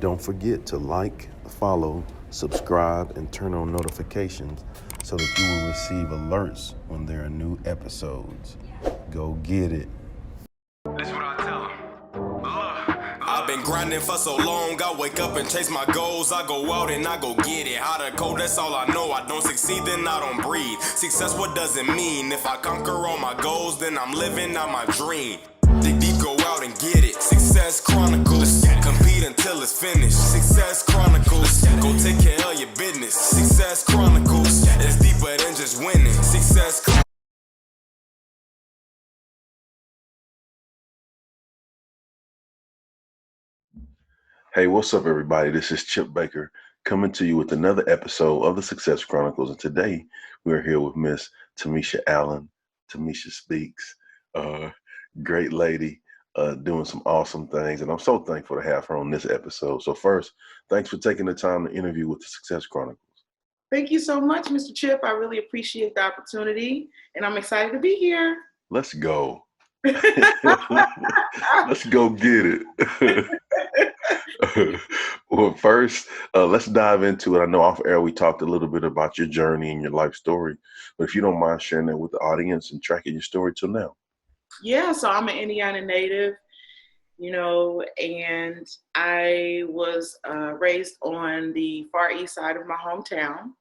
Don't forget to like, follow, subscribe, and turn on notifications so that you will receive alerts when there are new episodes. Go get it. That's what I tell them. I've been grinding for so long, I wake up and chase my goals. I go out and I go get it. How to code, that's all I know. I don't succeed, then I don't breathe. Success, what does it mean? If I conquer all my goals, then I'm living out my dream. Dig deep, go out and get it. Success Chronicles. Compete until it's finished. Success Chronicles. Go take care of your business. Success Chronicles. It's deeper than just winning. Success Chronicles. Hey, what's up, everybody? This is Chip Baker coming to you with another episode of the Success Chronicles. And today we're here with Miss Tamesha Allen. Tamesha Speaks. Great lady, doing some awesome things. And I'm so thankful to have her on this episode. So first, thanks for taking the time to interview with the Success Chronicles. Thank you so much, Mr. Chip. I really appreciate the opportunity, and I'm excited to be here. Let's go. Let's go get it. Well, first, let's dive into it. I know off air we talked a little bit about your journey and your life story, but if you don't mind sharing that with the audience and tracking your story till now. Yeah, so I'm an Indiana native, and I was raised on the far east side of my hometown.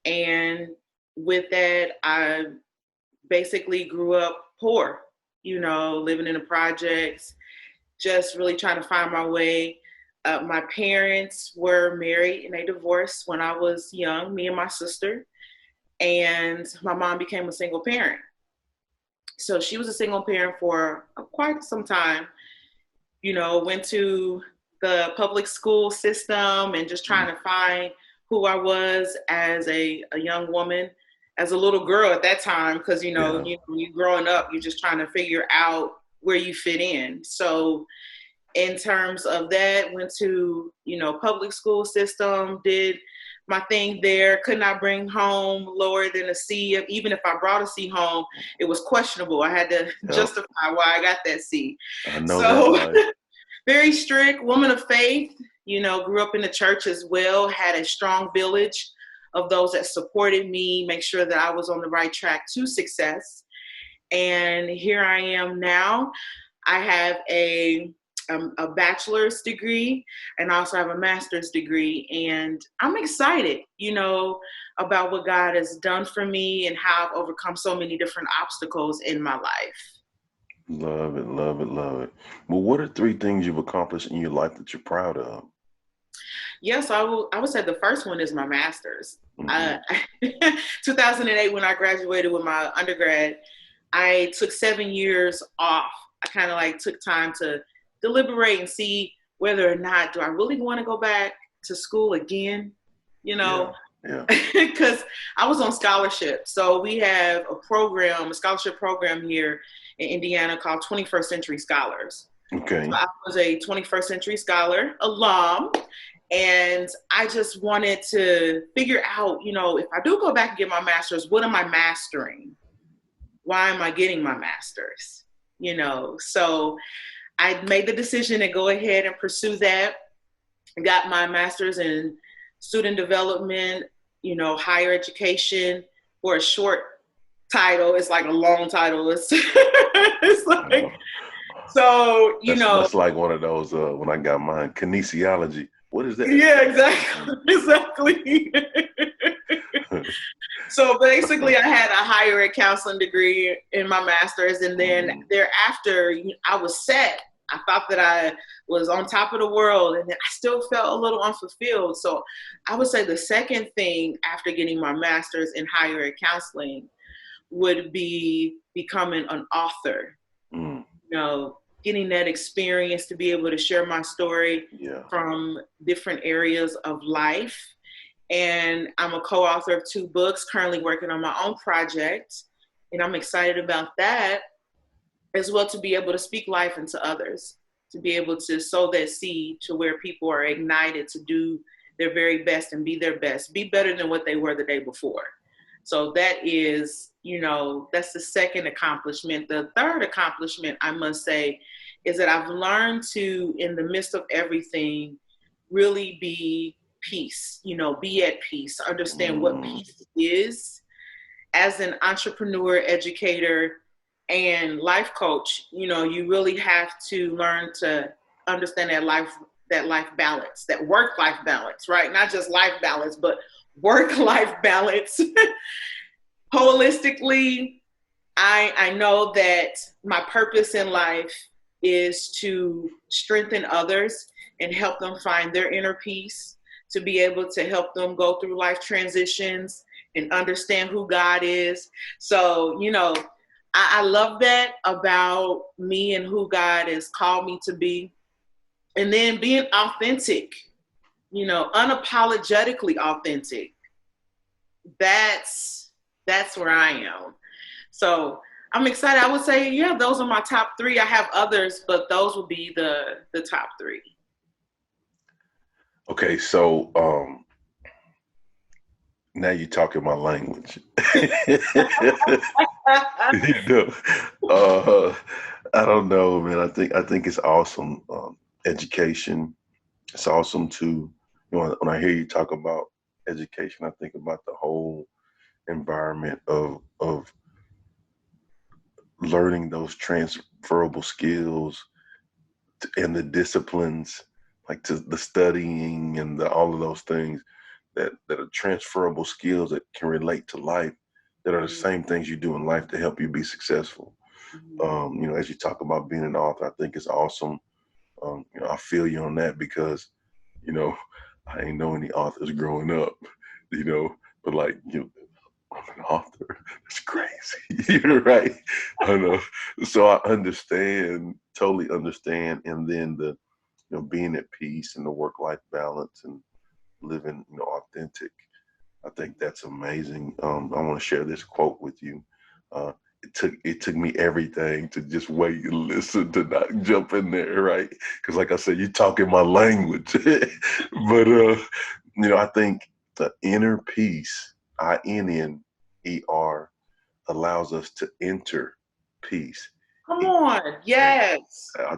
And with that, I basically grew up poor, living in the projects, just really trying to find my way. My parents were married and they divorced when I was young, me and my sister, and my mom became a single parent. So she was a single parent for quite some time, went to the public school system and just trying to find who I was as a young woman, as a little girl at that time, because, you growing up, you're just trying to figure out where you fit in. So in terms of that, went to, public school system, did my thing there, could not bring home lower than a C. Even if I brought a C home, it was questionable. I had to justify why I got that C. I know that. Very strict, woman of faith, grew up in the church as well, had a strong village of those that supported me, make sure that I was on the right track to success. And here I am now. I have a bachelor's degree and I also have a master's degree. And I'm excited, about what God has done for me and how I've overcome so many different obstacles in my life. Love it, love it, love it. Well, what are 3 things you've accomplished in your life that you're proud of? Yes, I would say the first one is my master's. Mm-hmm. 2008, when I graduated with my undergrad, I took 7 years off. I kind of took time to deliberate and see whether or not do I really want to go back to school again, Yeah. Because I was on scholarship. So we have a scholarship program here in Indiana called 21st Century Scholars. Okay. So I was a 21st Century Scholar alum, and I just wanted to figure out, if I do go back and get my master's, what am I mastering? Why am I getting my master's? So I made the decision to go ahead and pursue that. I got my master's in student development, higher education, for a short title. It's like a long title. It's so, That's like one of those, when I got mine, kinesiology. What is that? Yeah, exactly. So basically, I had a higher ed counseling degree in my master's, and then thereafter, I was set. I thought that I was on top of the world, and then I still felt a little unfulfilled. So I would say the second thing after getting my master's in higher ed counseling would be becoming an author. Getting that experience to be able to share my story from different areas of life. And I'm a co-author of 2 books, currently working on my own project. And I'm excited about that as well, to be able to speak life into others, to be able to sow that seed to where people are ignited to do their very best and be their best, be better than what they were the day before. So that is, that's the second accomplishment. The third accomplishment, I must say, is that I've learned to, in the midst of everything, really be peace, be at peace, understand what peace is. As an entrepreneur, educator, and life coach, you really have to learn to understand that life balance, that work-life balance, right? Not just life balance, but work-life balance. Holistically, I know that my purpose in life is to strengthen others and help them find their inner peace, to be able to help them go through life transitions and understand who God is. So, I love that about me and who God has called me to be. And then being authentic, unapologetically authentic. That's where I am. So I'm excited. I would say, yeah, those are my top three. I have others, but those would be the top three. Okay, so now you're talking my language. you know, uh, I don't know, man. I think it's awesome. Education. It's awesome too. When I hear you talk about education, I think about the whole environment of learning those transferable skills and the disciplines, like to the studying and all of those things that are transferable skills that can relate to life, that are the same things you do in life to help you be successful. As you talk about being an author, I think it's awesome. I feel you on that because, you know, I ain't know any authors growing up, but like, I'm an author. That's crazy. You're right. I know. So I understand, totally understand. And then being at peace and the work-life balance and living, authentic. I think that's amazing. I want to share this quote with you. Uh, it took me everything to just wait and listen, to not jump in there, right? Because like I said, you're talking my language. But I think the inner peace, INNER, allows us to enter peace. Come on. Yes. I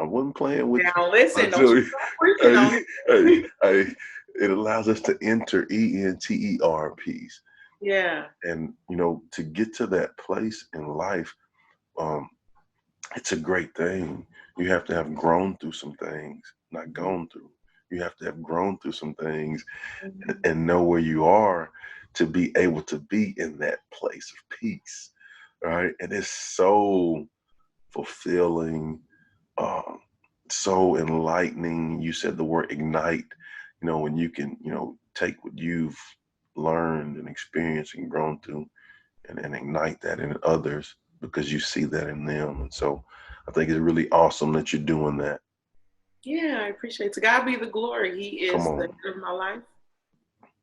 wasn't playing with you. Now I listen, don't tell you you, start preaching hey, on hey, me. hey, it allows us to enter ENTER peace. Yeah. And to get to that place in life, um, it's a great thing. You have to have grown through some things, not gone through. You have to have grown through some things and know where you are to be able to be in that place of peace, right? And it's so fulfilling, um, so enlightening. You said the word ignite, when you can, take what you've learned and experienced and grown through and ignite that in others because you see that in them. And so I think it's really awesome that you're doing that. Yeah, I appreciate it. To God be the glory. He Come is the on. head of my life.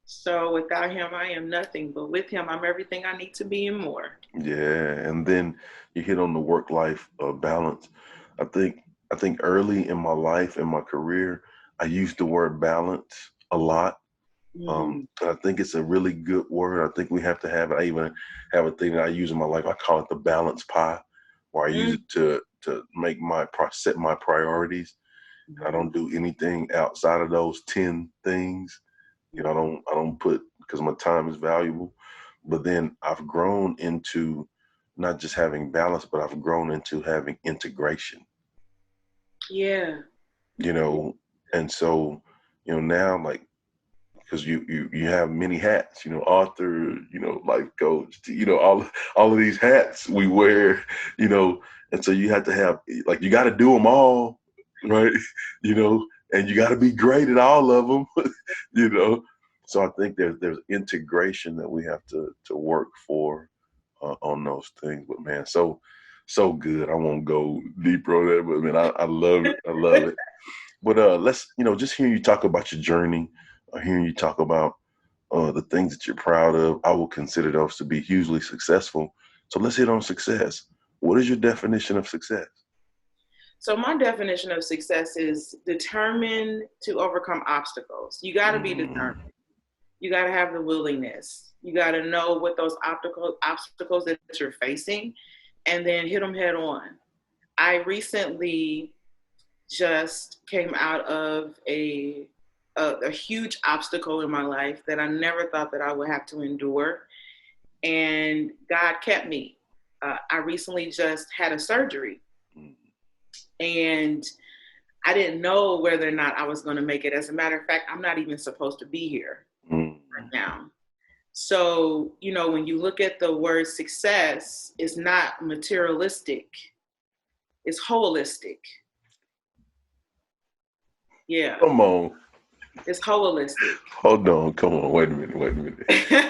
So without him, I am nothing. But with him, I'm everything I need to be and more. Yeah. And then you hit on the work life balance. I think I think early in my life, in my career, I used the word balance a lot. Mm. And I think it's a really good word. I think we have to have it. I even have a thing that I use in my life. I call it the balance pie, where I use Mm. it to make set my priorities. I don't do anything outside of those 10 things. I don't put, because my time is valuable. But then I've grown into not just having balance, but I've grown into having integration. Yeah. You know, and so now, like, because you have many hats, author, life coach, all of these hats we wear, you know, and so you have to have, like, you got to do them all, right? And you got to be great at all of them, you know. So I think there's integration that we have to work for on those things. But man, so good. I won't go deeper on that, but man, I love it. I love it. But let's, just hearing you talk about your journey, hearing you talk about the things that you're proud of, I will consider those to be hugely successful. So let's hit on success. What is your definition of success? So my definition of success is determined to overcome obstacles. You got to be Mm, determined. You got to have the willingness. You got to know what those obstacles that you're facing, and then hit them head on. I recently just came out of a a huge obstacle in my life that I never thought that I would have to endure. And God kept me. I recently just had a surgery, and I didn't know whether or not I was going to make it. As a matter of fact, I'm not even supposed to be here right now. So, you know, when you look at the word success, it's not materialistic, it's holistic. Yeah. Come on. It's holistic. Hold on. Come on. Wait a minute.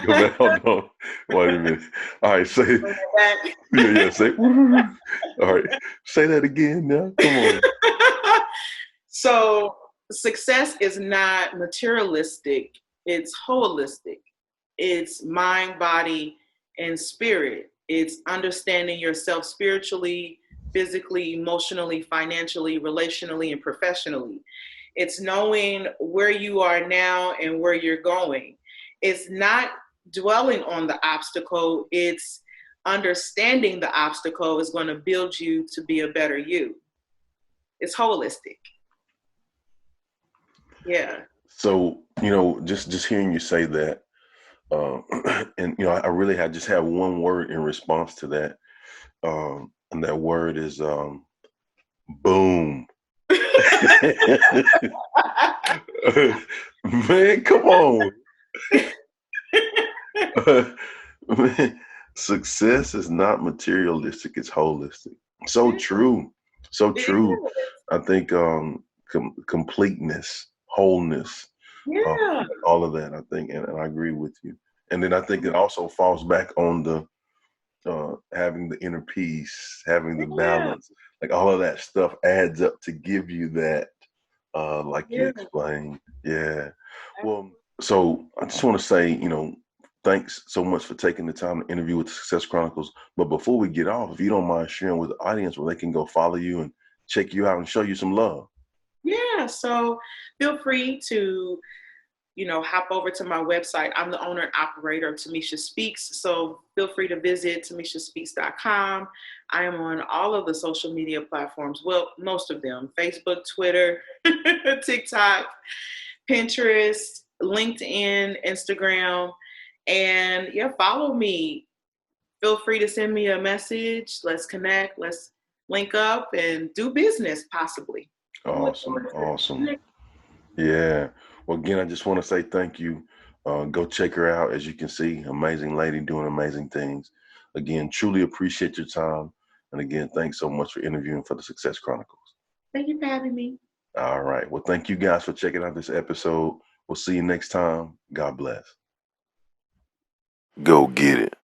Go back. Hold on. Wait a minute. All right. Say yeah. Say all right. Say that again now. Come on. So success is not materialistic. It's holistic. It's mind, body, and spirit. It's understanding yourself spiritually, physically, emotionally, financially, relationally, and professionally. It's knowing where you are now and where you're going. It's not dwelling on the obstacle. It's understanding the obstacle is going to build you to be a better you. It's holistic. Yeah. So, you know, just hearing you say that, and you know, I really just have one word in response to that, and that word is boom. Man, come on. Man, success is not materialistic, it's holistic. So true. So true. I think completeness, wholeness, Yeah. all of that, I think, and I agree with you. And then I think it also falls back on the having the inner peace, having the balance, like all of that stuff adds up to give you that, like you explained. Yeah. Well, so I just want to say, you know, thanks so much for taking the time to interview with the Success Chronicles. But before we get off, if you don't mind sharing with the audience where they can go follow you and check you out and show you some love. Yeah. So feel free to, you know, hop over to my website. I'm the owner and operator of Tamesha Speaks. So feel free to visit tameshaspeaks.com. I am on all of the social media platforms. Well, most of them: Facebook, Twitter, TikTok, Pinterest, LinkedIn, Instagram. And yeah, follow me. Feel free to send me a message. Let's connect. Let's link up and do business possibly. Awesome. Yeah. Well, again, I just want to say thank you. Go check her out. As you can see, amazing lady doing amazing things. Again, truly appreciate your time. And again, thanks so much for interviewing for the Success Chronicles. Thank you for having me. All right. Well, thank you guys for checking out this episode. We'll see you next time. God bless. Go get it.